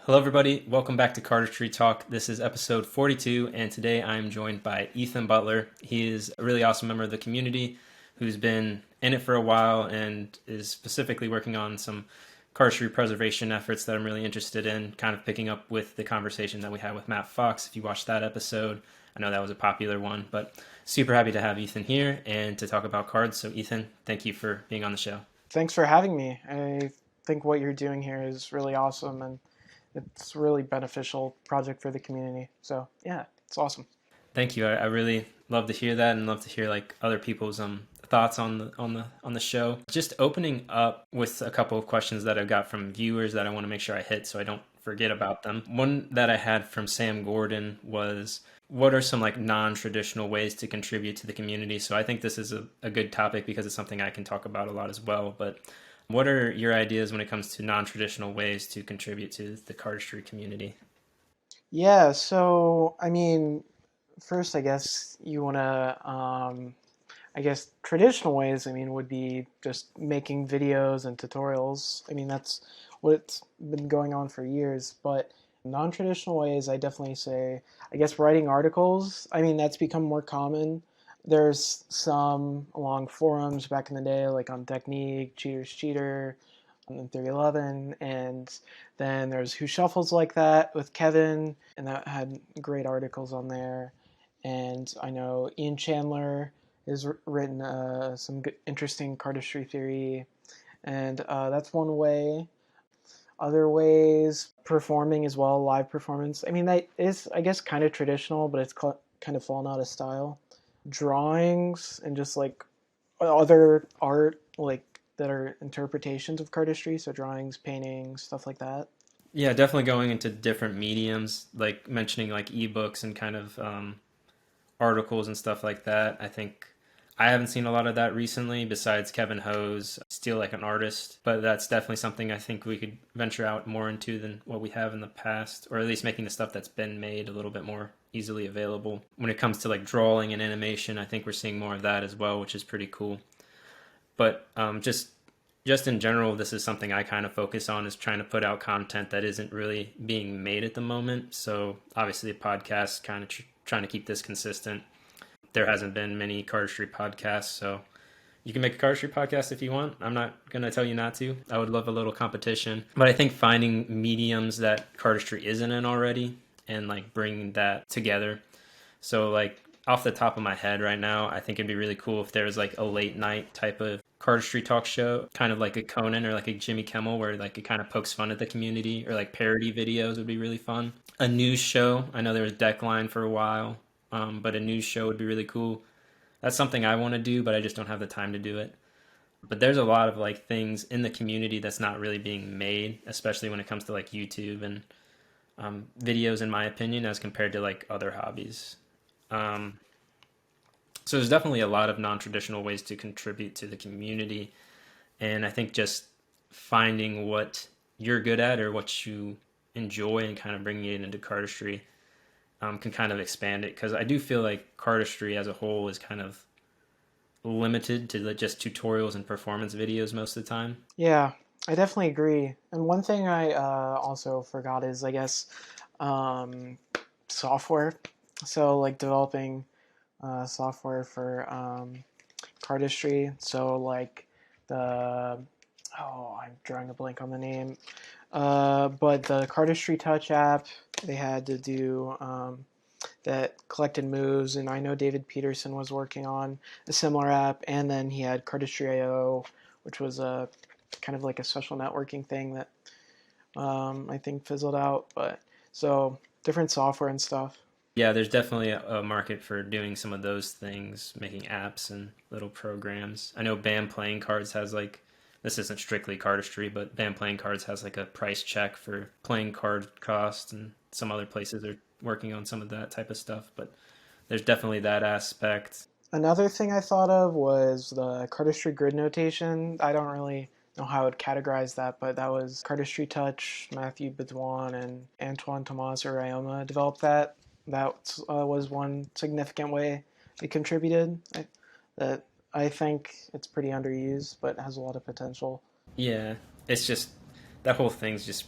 Hello, everybody. Welcome back to Cardistrytalk. This is episode 42, and today I'm joined by Ethan Butler. He is a really awesome member of the community who's been in it for a while and is specifically working on some cardistry preservation efforts that I'm really interested in, kind of picking up with the conversation that we had with Matt Fox. If you watched that episode, I know that was a popular one, but super happy to have Ethan here and to talk about cards. So, Ethan, thank you for being on the show. Thanks for having me. I think what you're doing here is really awesome and it's a really beneficial project for the community. So yeah, it's awesome. Thank you. I really love to hear that and love to hear like other people's thoughts on the show. Just opening up with a couple of questions that I've got from viewers that I want to make sure I hit so I don't forget about them. One that I had from Sam Gordon was, what are some like non-traditional ways to contribute to the community? So I think this is a good topic because it's something I can talk about a lot as well. But what are your ideas when it comes to non-traditional ways to contribute to the cardistry community? Yeah, so first I guess you want to I guess traditional ways would be just making videos and tutorials. That's what's been going on for years, but non-traditional ways I definitely say I guess writing articles. That's become more common. There's some along forums back in the day, like on Technique, Cheater's Cheater, and 311, and then there's Who Shuffles Like That with Kevin, and that had great articles on there. And I know Ian Chandler has written some good, interesting cardistry theory, and that's one way. Other ways, performing as well, live performance. That is, I guess, kind of traditional, but it's kind of fallen out of style. Drawings and just like other art, like that are interpretations of cardistry, so drawings, paintings, stuff like that. Yeah, definitely going into different mediums, like mentioning like ebooks and kind of articles and stuff like that. I think I haven't seen a lot of that recently, besides Kevin Ho's Still Like an Artist, but that's definitely something I think we could venture out more into than what we have in the past, or at least making the stuff that's been made a little bit more easily available. When it comes to like drawing and animation, I think we're seeing more of that as well, which is pretty cool. But just in general, this is something I kind of focus on, is trying to put out content that isn't really being made at the moment. So obviously, the podcast kind of trying to keep this consistent. There hasn't been many cardistry podcasts, so you can make a cardistry podcast if you want. I'm not going to tell you not to. I would love a little competition. But I think finding mediums that cardistry isn't in already and like bringing that together. So like off the top of my head right now, I think it'd be really cool if there was like a late night type of cardistry talk show, kind of like a Conan or like a Jimmy Kimmel, where like it kind of pokes fun at the community, or like parody videos would be really fun. A news show. I know there was Deckline for a while, but a news show would be really cool. That's something I want to do, but I just don't have the time to do it. But there's a lot of like things in the community that's not really being made, especially when it comes to like YouTube and videos, in my opinion, as compared to like other hobbies. Um, so there's definitely a lot of non-traditional ways to contribute to the community, and I think just finding what you're good at or what you enjoy and kind of bringing it into cardistry can kind of expand it, because I do feel like cardistry as a whole is kind of limited to just tutorials and performance videos most of the time. Yeah, I definitely agree. And one thing I also forgot is, I guess, um, software. So, like developing software for cardistry. So, like the I'm drawing a blank on the name. But the Cardistry Touch app, they had to do that collected moves, and I know David Peterson was working on a similar app, and then he had Cardistry.io, which was a kind of like a social networking thing that I think fizzled out. But so different software and stuff. Yeah, there's definitely a market for doing some of those things, making apps and little programs. I know Bam Playing Cards has like, this isn't strictly cardistry, but Bam Playing Cards has like a price check for playing card cost, and some other places are working on some of that type of stuff. But there's definitely that aspect. Another thing I thought of was the Cardistry grid notation. I don't really know how I would categorize that, but that was Cardistry Touch, Matthew Bedouin, and Antoine Tomas or Ryoma developed that. That was one significant way it contributed. That I think it's pretty underused, but has a lot of potential. Yeah, it's just that whole thing's just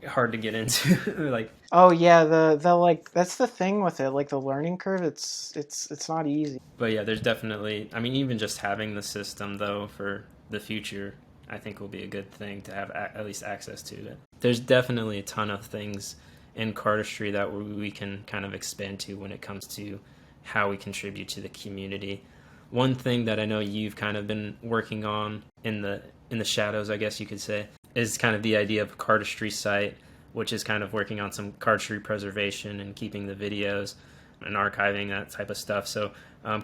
hard to get into. Like, Oh yeah, the like that's the thing with it. Like the learning curve, it's not easy. but yeah, there's definitely. I mean, even just having the system though for the future, I think will be a good thing to have at least access to it. There's definitely a ton of things in cardistry that we can kind of expand to when it comes to how we contribute to the community. One thing that I know you've kind of been working on in the shadows, I guess you could say, is kind of the idea of a cardistry site, which is kind of working on some cardistry preservation and keeping the videos and archiving that type of stuff. So,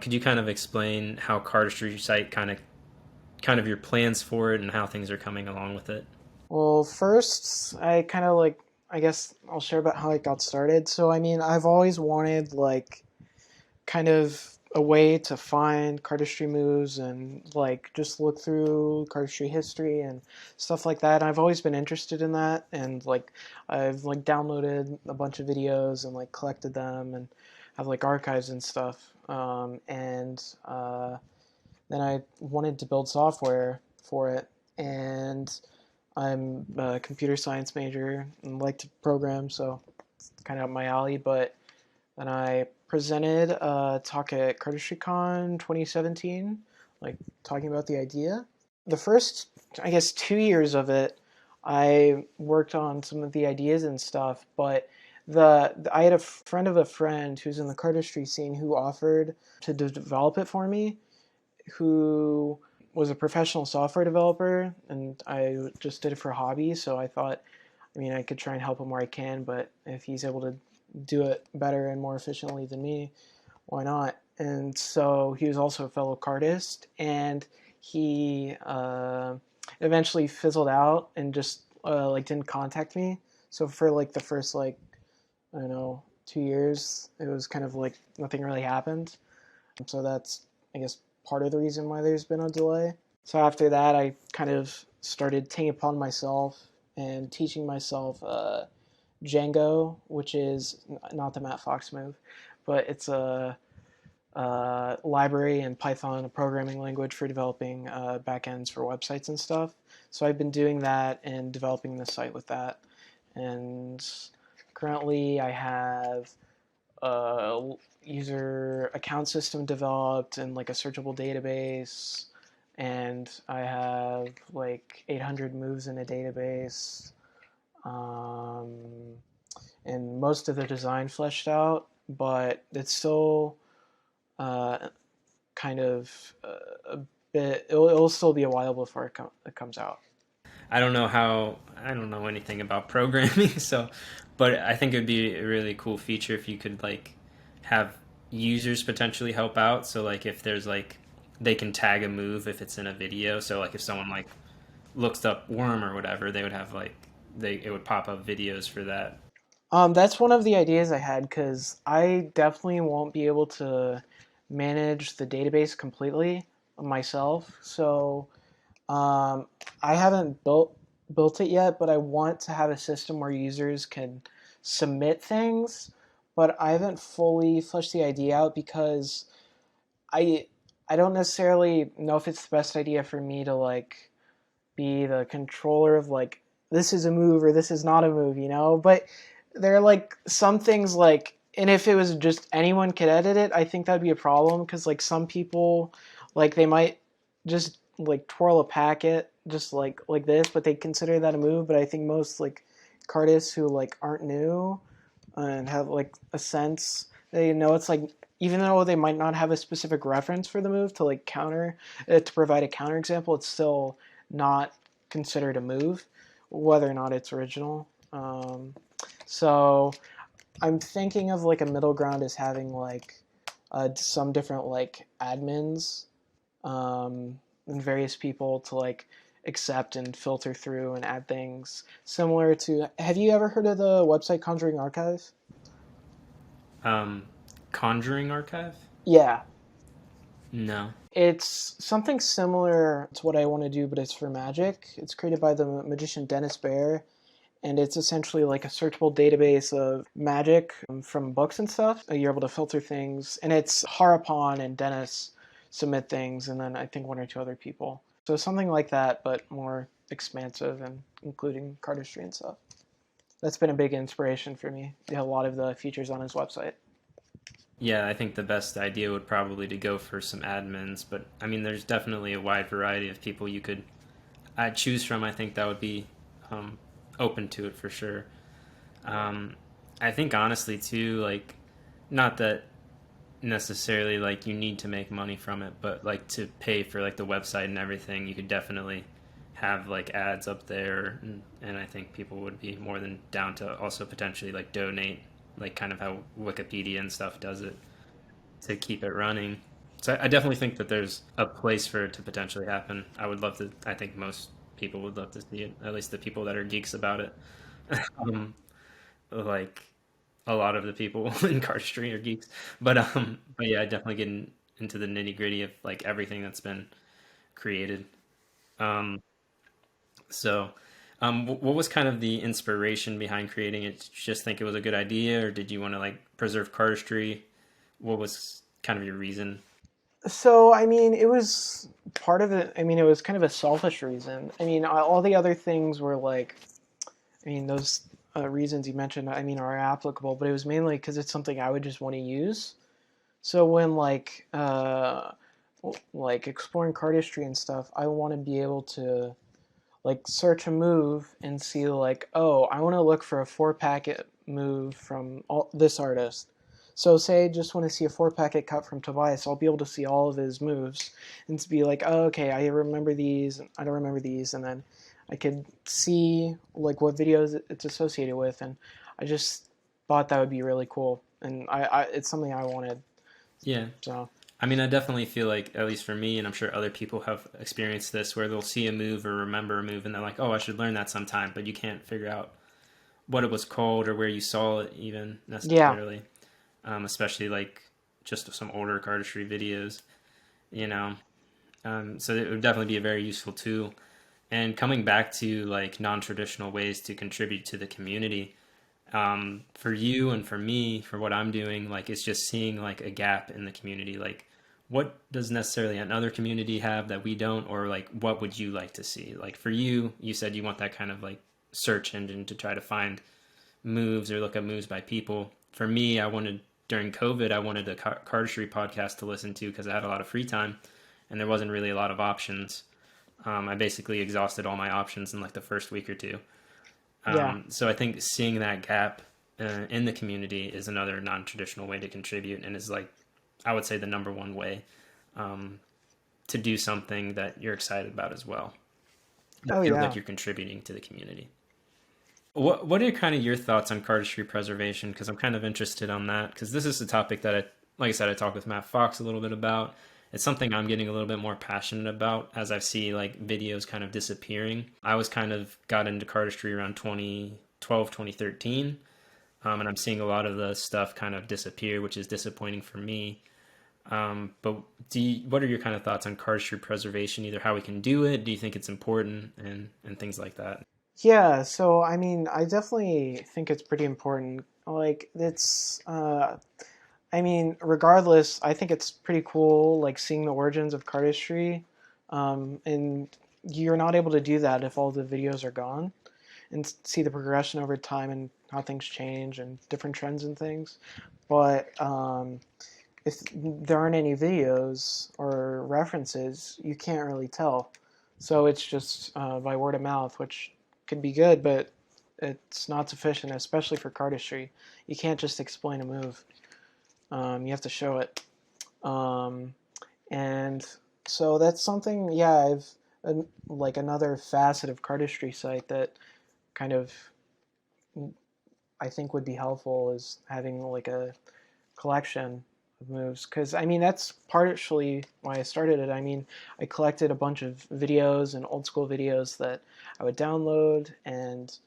could you kind of explain how cardistry site kind of your plans for it and how things are coming along with it? Well, first, I kind of like, I guess I'll share about how I got started. So, I mean, I've always wanted like kind of a way to find cardistry moves and like just look through cardistry history and stuff like that. I've always been interested in that, and like I've like downloaded a bunch of videos and like collected them and have like archives and stuff. And then I wanted to build software for it, and I'm a computer science major and like to program, so it's kind of up my alley. But then I presented a talk at CardistryCon 2017, like talking about the idea. The first, I guess, 2 years of it, I worked on some of the ideas and stuff, but I had a friend of a friend who's in the cardistry scene who offered to develop it for me, who was a professional software developer, and I just did it for a hobby. So I thought, I mean, I could try and help him where I can, but if he's able to do it better and more efficiently than me, why not? And so he was also a fellow cardist, and he eventually fizzled out and just like didn't contact me. So for like the first like I don't know 2 years, it was kind of like nothing really happened. So that's, I guess, part of the reason why there's been a delay. So after that, I kind of started taking it upon myself and teaching myself Django, which is not the Matt Fox move, but it's a library in Python, a programming language for developing backends for websites and stuff. So I've been doing that and developing the site with that. And currently, I have a user account system developed and like a searchable database, and I have like 800 moves in a database, um, and most of the design fleshed out, but it's still uh, kind of a bit. It'll still be a while before it comes out. I don't know anything about programming, so but I think it would be a really cool feature if you could like have users potentially help out. So like if there's like they can tag a move if it's in a video. So like if someone like looks up worm or whatever, they would have like they it would pop up videos for that. That's one of the ideas I had because I definitely won't be able to manage the database completely myself. So um, I haven't built it yet, but I want to have a system where users can submit things. But I haven't fully fleshed the idea out because I I don't necessarily know if it's the best idea for me to like be the controller of like this is a move or this is not a move, you know? But there are like some things like, and if it was just anyone could edit it, I think that'd be a problem because like some people like they might just like twirl a packet just like this, but they consider that a move. But I think most like cardists who like aren't new and have like a sense, they know it's like, even though they might not have a specific reference for the move to like counter to provide a counter example, it's still not considered a move, whether or not it's original. So I'm thinking of like a middle ground as having like some different like admins and various people to like accept and filter through and add things similar to. Have you ever heard of the website Conjuring Archive? Um, Conjuring Archive? Yeah, No. it's something similar to what I want to do, but it's for magic. It's created by the magician Dennis Bear, and it's essentially like a searchable database of magic from books and stuff. You're able to filter things, and it's Harapon and Dennis submit things, and then I think one or two other people. So something like that, but more expansive and including cardistry and stuff. that's been a big inspiration for me. A lot of the features on his website. Yeah, I think the best idea would probably to go for some admins, but I mean, there's definitely a wide variety of people you could choose from. I think that would be um, open to it for sure. Um, I think honestly too, like, not that necessarily like you need to make money from it, but like to pay for like the website and everything, you could definitely have like ads up there, and I think people would be more than down to also potentially like donate, like kind of how Wikipedia and stuff does it to keep it running. So I definitely think that there's a place for it to potentially happen. I would love to. I think most people would love to see it. At least the people that are geeks about it. um, like a lot of the people in Cardistry are geeks, but yeah, I definitely get into the nitty gritty of like everything that's been created. Um, so, what was kind of the inspiration behind creating it? Did you just think it was a good idea, or did you want to like preserve Cardistry? What was kind of your reason? So, I mean, it was part of it. I mean, it was kind of a selfish reason. I mean, all the other things were like, I mean, those reasons you mentioned, I mean, are applicable, but it was mainly because it's something I would just want to use. So when like exploring cardistry and stuff, I want to be able to like search a move and see like, oh, I want to look for a 4 packet move from this artist. So say I just want to see a 4 packet cut from Tobias, I'll be able to see all of his moves and to be like, oh, okay, I remember these, I don't remember these, and then I could see like what videos it's associated with, and I just thought that would be really cool, and it's something I wanted. Yeah. So I mean, I definitely feel like, at least for me, and I'm sure other people have experienced this, where they'll see a move or remember a move, and they're like, "Oh, I should learn that sometime," but you can't figure out what it was called or where you saw it even yeah, necessarily. Especially like just some older cardistry videos, you know. So it would definitely be a very useful tool. And coming back to like non-traditional ways to contribute to the community, for you and for me, for what I'm doing, like it's just seeing like a gap in the community. Like, what does necessarily another community have that we don't, or like what would you like to see? Like for you, you said you want that kind of like search engine to try to find moves or look up moves by people. For me, I wanted during COVID, I wanted a cardistry podcast to listen to because I had a lot of free time, and there wasn't really a lot of options. I basically exhausted all my options in like the first week or two. yeah. So I think seeing that gap in the community is another non-traditional way to contribute, and is like I would say the number one way um, to do something that you're excited about as well. That Oh feels like yeah. you're contributing to the community. What are kind of your thoughts on cardistry preservation? Because I'm kind of interested on that. Because this is a topic that like I said, I talked with Matt Fox a little bit about. It's something I'm getting a little bit more passionate about as I see like videos kind of disappearing. I was kind of got into cardistry around 2012, 2013, and I'm seeing a lot of the stuff kind of disappear, which is disappointing for me. But what are your kind of thoughts on cardistry preservation? Either how we can do it, do you think it's important, and things like that? Yeah, so I mean, I definitely think it's pretty important. Like, I mean, regardless, I think it's pretty cool, like seeing the origins of cardistry, and you're not able to do that if all the videos are gone, and see the progression over time and how things change and different trends and things. But if there aren't any videos or references, you can't really tell. So it's just by word of mouth, which could be good, but it's not sufficient, especially for cardistry. You can't just explain a move. You have to show it. Um, and so that's something, yeah, like another facet of cardistry site that kind of I think would be helpful is having like a collection of moves, because I mean that's partially why I started it. I mean, I collected a bunch of videos and old school videos that I would download, and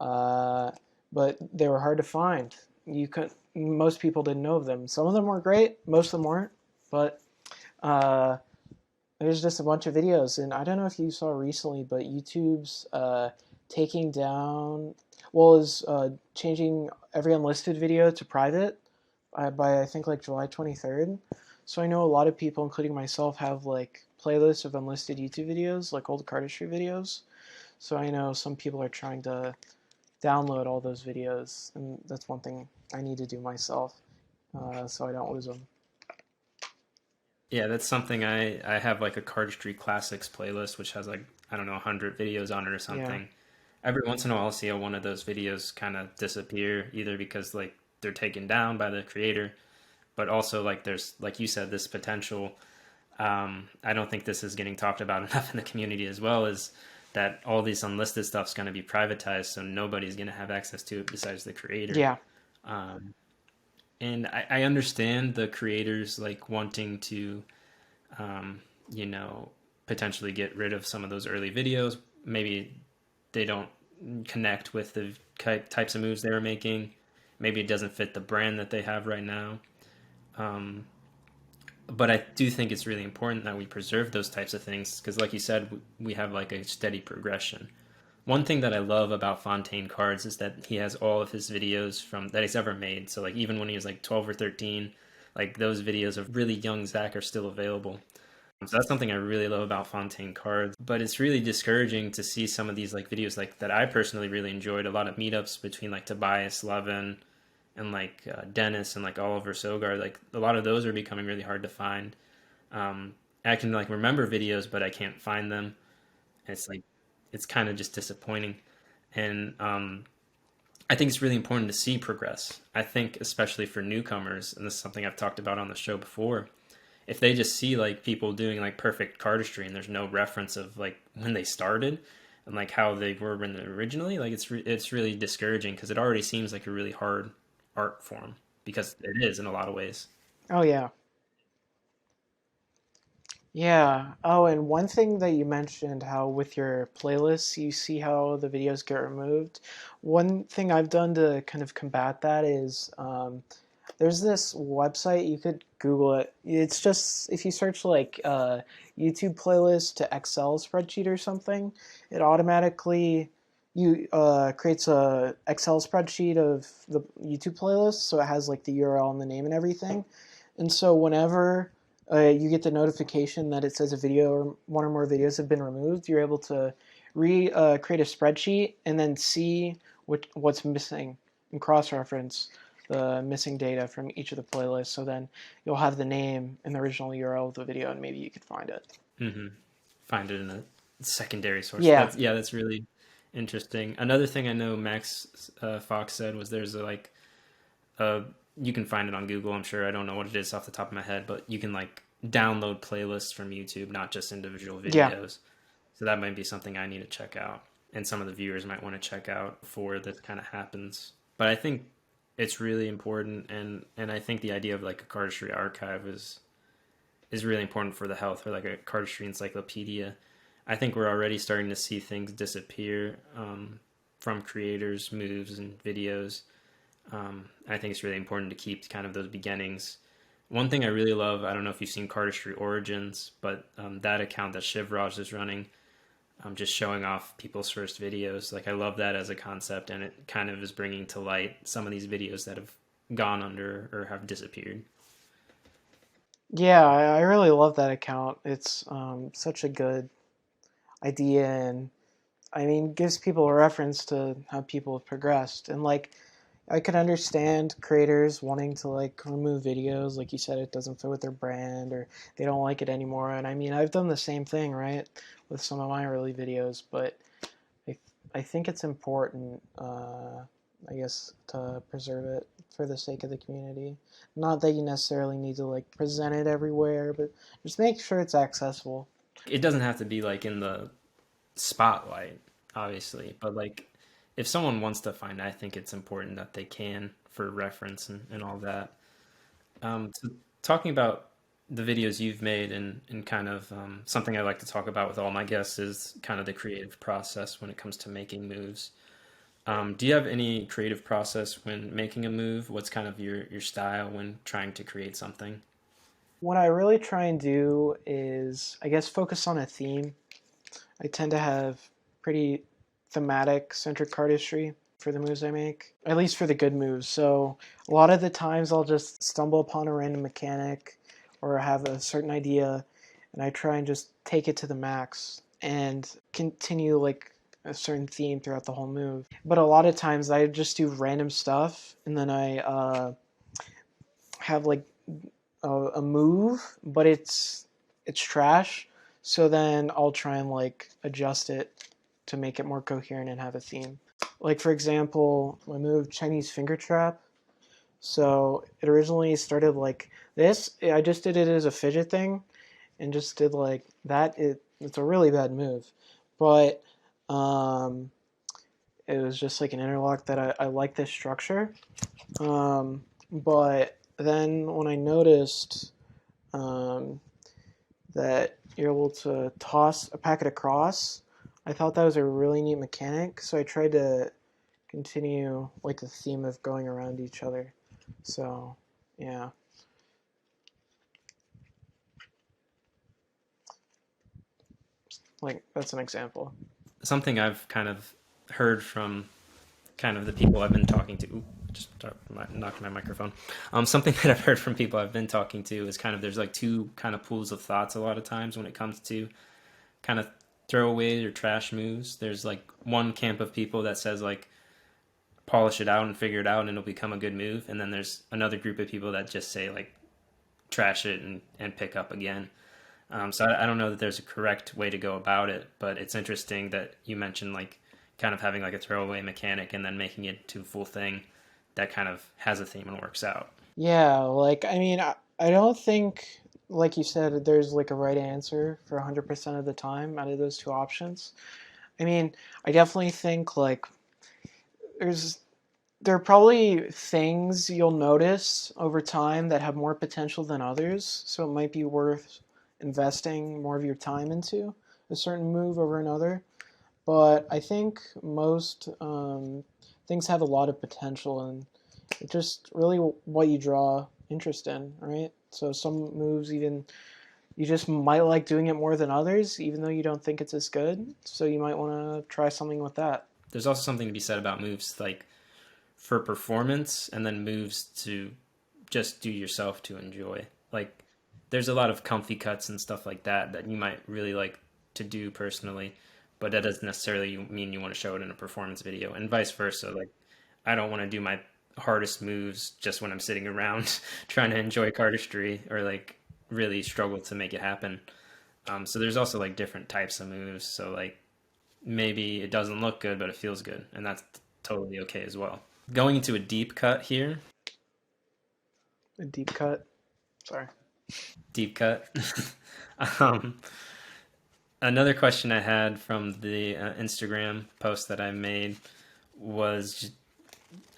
uh, but they were hard to find. You could Most people didn't know of them. Some of them were great, most of them weren't, but uh, there's just a bunch of videos, and I don't know if you saw recently, but YouTube's taking down, well, is changing every unlisted video to private by I think like July 23rd. So I know a lot of people, including myself, have like playlists of unlisted YouTube videos, like old cardistry videos. So I know some people are trying to download all those videos, and that's one thing I need to do myself, so I don't lose them. Yeah, that's something I have like a Cardistry Classics playlist, which has like, I don't know, 100 videos on it or Yeah, something. Every once in a while, I'll see one of those videos kind of disappear, either because like they're taken down by the creator, but also like there's, like you said, this potential. I don't think this is getting talked about enough in the community as well, is that all these unlisted stuff's going to be privatized, so nobody's going to have access to it besides the creator. yeah, Um, and I understand the creators like wanting to, um, you know, potentially get rid of some of those early videos. Maybe they don't connect with the types of moves they were making. Maybe it doesn't fit the brand that they have right now. Um, but I do think it's really important that we preserve those types of things because, like you said, we have like a steady progression. One thing that I love about Fontaine Cards is that he has all of his videos from that he's ever made. So like even when he was like 12 or 13, like those videos of really young Zach are still available. So that's something I really love about Fontaine Cards. But it's really discouraging to see some of these like videos like that I personally really enjoyed. A lot of meetups between like Tobias Levin and like Dennis and like Oliver Sogard. Like a lot of those are becoming really hard to find. Um, I can like remember videos, but I can't find them. It's like it's kind of just disappointing. And I think it's really important to see progress. I think especially for newcomers, and this is something I've talked about on the show before, if they just see like people doing like perfect cardistry and there's no reference of like when they started and like how they were when originally, like it's really discouraging because it already seems like a really hard art form because it is in a lot of ways. oh yeah. Yeah. Oh, and one thing that you mentioned, how with your playlists, you see how the videos get removed. One thing I've done to kind of combat that is there's this website, you could Google it. It's just, if you search like YouTube playlist to Excel spreadsheet or something, it automatically you creates a Excel spreadsheet of the YouTube playlist, so it has like the URL and the name and everything. And so whenever you get the notification that it says a video or one or more videos have been removed, you're able to create a spreadsheet and then see what's missing and cross-reference the missing data from each of the playlists. So then you'll have the name and the original URL of the video, and maybe you could find it. Hmm. Find it in a secondary source. Yeah, That's, yeah, that's really interesting. Another thing I know Max Fox said was there's a, like uh, you can find it on Google. I'm sure I don't know what it is off the top of my head, but you can like download playlists from YouTube, not just individual yeah, videos. So that might be something I need to check out, and some of the viewers might want to check out before this kind of happens. But I think it's really important, and I think the idea of like a cardistry archive is really important for the health, or like a cardistry encyclopedia. I think we're already starting to see things disappear from creators, moves, and videos. I think it's really important to keep kind of those beginnings. One thing I really love, I don't know if you've seen Cardistry Origins, but that account that Shivraj is running, just showing off people's first videos. Like I love that as a concept, and it kind of is bringing to light some of these videos that have gone under or have disappeared. yeah. I really love that account. It's such a good idea, and I mean, gives people a reference to how people have progressed. And like, I could understand creators wanting to like remove videos, like you said, it doesn't fit with their brand or they don't like it anymore. And I mean, I've done the same thing, right, with some of my early videos, but I, I think it's important, I guess, to preserve it for the sake of the community. Not that you necessarily need to like present it everywhere, but just make sure it's accessible. It doesn't have to be like in the spotlight, obviously, but like if someone wants to find it, I think it's important that they can for reference and all that. So talking about the videos you've made and kind of something I like to talk about with all my guests is kind of the creative process when it comes to making moves. Do you have any creative process when making a move? What's kind of your style when trying to create something? What I really try and do is, I guess, focus on a theme. I tend to have pretty thematic centric cardistry for the moves I make, at least for the good moves. So a lot of the times I'll just stumble upon a random mechanic or have a certain idea and I try and just take it to the max and continue like a certain theme throughout the whole move. But a lot of times I just do random stuff, and then I have like a move, but it's trash. So then I'll try and like adjust it to make it more coherent and have a theme. Like for example, my move Chinese finger trap. So it originally started like this. I just did it as a fidget thing, and just did like that. It's a really bad move, but it was just like an interlock that I like this structure. But then when I noticed um, that you're able to toss a packet across, I thought that was a really neat mechanic. So I tried to continue like the theme of going around each other. So yeah. Like that's an example. Something I've kind of heard from kind of the people I've been talking to. Ooh, just knocked my microphone. Something that I've heard from people I've been talking to is kind of there's like two kind of pools of thoughts a lot of times when it comes to kind of throwaways or trash moves. There's like one camp of people that says like polish it out and figure it out and it'll become a good move, and then there's another group of people that just say like trash it and pick up again. So I don't know that there's a correct way to go about it, but it's interesting that you mentioned like kind of having like a throwaway mechanic and then making it to a full thing that kind of has a theme and works out. Yeah, like I mean, I don't think, like you said, there's like a right answer for 100% of the time out of those two options. I mean, I definitely think like there's there are probably things you'll notice over time that have more potential than others, so it might be worth investing more of your time into a certain move over another. But I think most things have a lot of potential, and it's just really what you draw interest in, right? So some moves even you just might like doing it more than others, even though you don't think it's as good. So you might want to try something with that. There's also something to be said about moves like for performance and then moves to just do yourself to enjoy. Like there's a lot of comfy cuts and stuff like that that you might really like to do personally, but that doesn't necessarily mean you want to show it in a performance video, and vice versa. Like I don't want to do my hardest moves just when I'm sitting around trying to enjoy cardistry or like really struggle to make it happen. So there's also like different types of moves. So like maybe it doesn't look good, but it feels good, and that's totally okay as well. Going into a deep cut here, A deep cut. Sorry. deep cut. um, Another question I had from the Instagram post that I made was,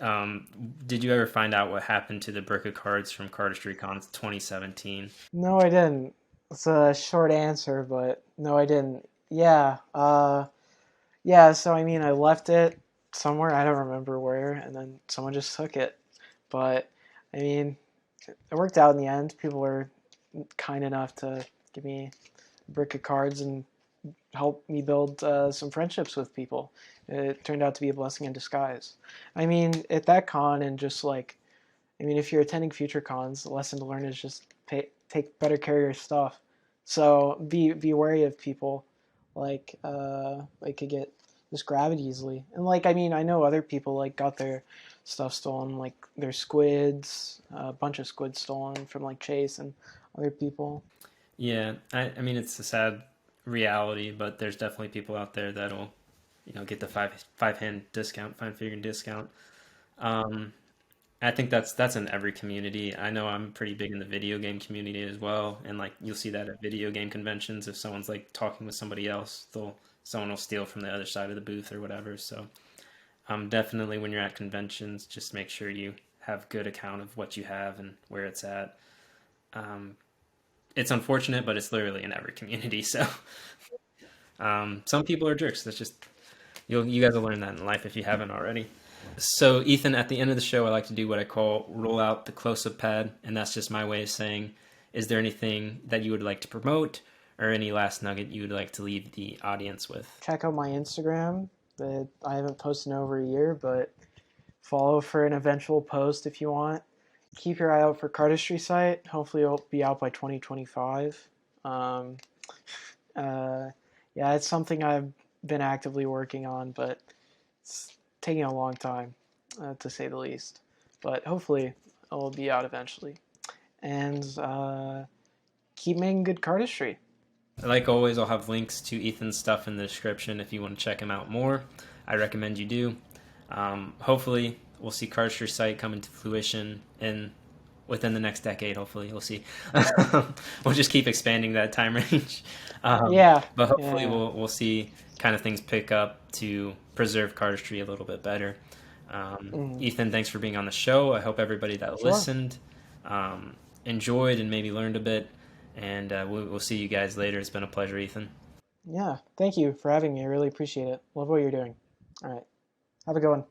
um, did you ever find out what happened to the brick of cards from CardistryCon 2017? No, I didn't. It's a short answer, but no, I didn't. Yeah. Yeah, so I mean, I left it somewhere, I don't remember where, and then someone just took it. But I mean, it worked out in the end. People were kind enough to give me a brick of cards and help me build some friendships with people. It turned out to be a blessing in disguise. I mean, at that con, and just like, I mean, if you're attending future cons, the lesson to learn is just take better care of your stuff. So be wary of people like could get just grabbed easily. And like I mean, I know other people like got their stuff stolen, like their squids, a bunch of squids stolen from like Chase and other people. Yeah, I mean it's a sad reality, but there's definitely people out there that'll, get the five hand discount, 5 figure discount. Um, I think that's in every community. I know I'm pretty big in the video game community as well, and like you'll see that at video game conventions. If someone's like talking with somebody else, someone will steal from the other side of the booth or whatever. So, definitely when you're at conventions, just make sure you have good account of what you have and where it's at. Um, it's unfortunate, but it's literally in every community. So, some people are jerks. That's just you guys will learn that in life if you haven't already. So, Ethan, at the end of the show, I like to do what I call roll out the close up pad. And that's just my way of saying, is there anything that you would like to promote or any last nugget you would like to leave the audience with? Check out my Instagram that I haven't posted in over a year, but follow for an eventual post if you want. Keep your eye out for Cardistry site. Hopefully it'll be out by 2025. Um, uh, yeah, it's something I've been actively working on, but it's taking a long time, to say the least. But hopefully, it'll be out eventually. And keep making good cardistry. Like always, I'll have links to Ethan's stuff in the description if you want to check him out more. I recommend you do. Hopefully, we'll see Cardistry site come into fruition within the next decade. Hopefully, we'll see. We'll just keep expanding that time range. Yeah, But hopefully, yeah, we'll see kind of things pick up to preserve Cardistry a little bit better. mm, Ethan, thanks for being on the show. I hope everybody that sure. listened enjoyed and maybe learned a bit. And we'll see you guys later. It's been a pleasure, Ethan. Yeah, thank you for having me. I really appreciate it. Love what you're doing. All right, have a good one.